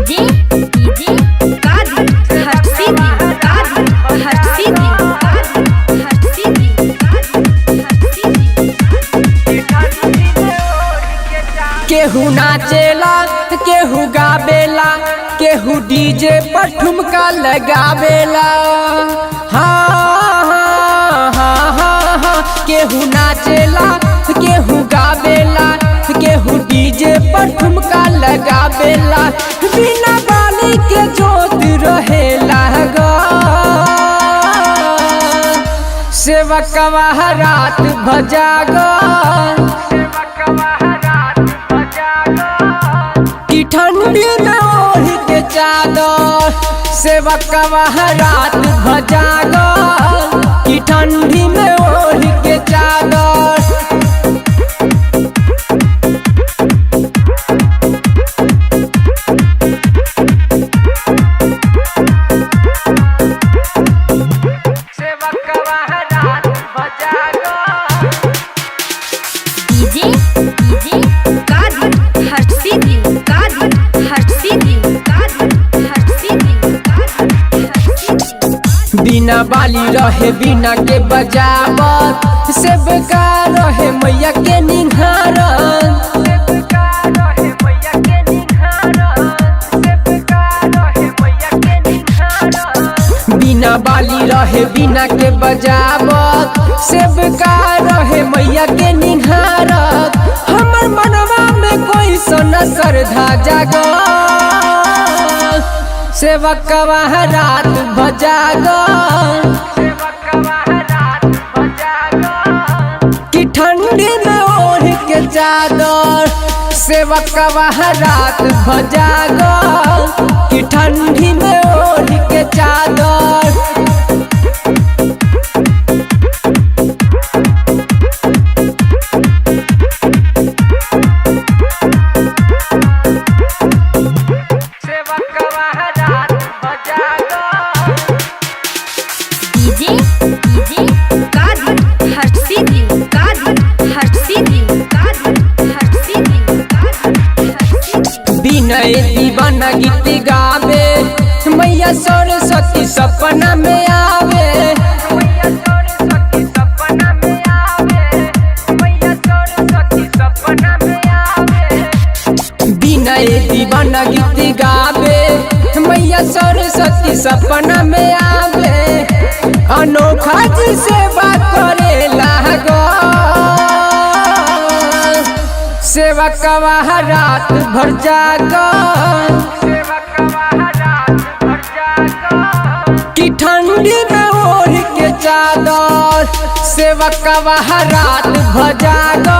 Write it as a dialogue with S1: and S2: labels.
S1: DJ DJ कादी हर्षिदी कादी हर्षिदी कादी हर्षिदी
S2: केहू नाचेला केहू गावेला केहू डीजे पर ठुमका लगावेला। हाँ हाँ हाँ हाँ हाँ केहू नाचेला केहू गावेला केहू डीजे पर ठुमका लगावेला। बिना बाली के जोत रहेला गा सेवकवा रात भजागा कि ठंडी में ओढ़ के चादर सेवकवा रात भजागा कि ठंडी में ओढ़ के चादर।
S1: डीजे डीजे कादी हर्षिदी कादी हर्षिदी कादी हर्षिदी कादी हर्षिदी।
S2: बिना बाली रहे बिना के बजावत सेवका रहे मैया के निहारन। बिना बाली रहे बिना के बजावत सेवका रहे मैया के निहारत। हमर मनवा में कोई सोना श्रद्धा जागो सेवकवा रात भजागो कि ठंडी में ओढ़ के चादर सेवकवा रात भजागो कि ठंडी में ओढ़ के चादर।
S1: डीजे डीजे कादी हर्षिदी कादी हर्षिदी कादी हर्षिदी कादी हर्षिदी।
S2: विनय दीवाना गीत गावे मैया सरस्वती सपना में आवे। विनय दीवाना गीत गावे मैया सरस्वती सपना में आवे। अनोखा जी से बात करे लागो सेवकवा रात भर जागो कि ठंडी में ओढ़ के चादर सेवकवा रात भर जागो।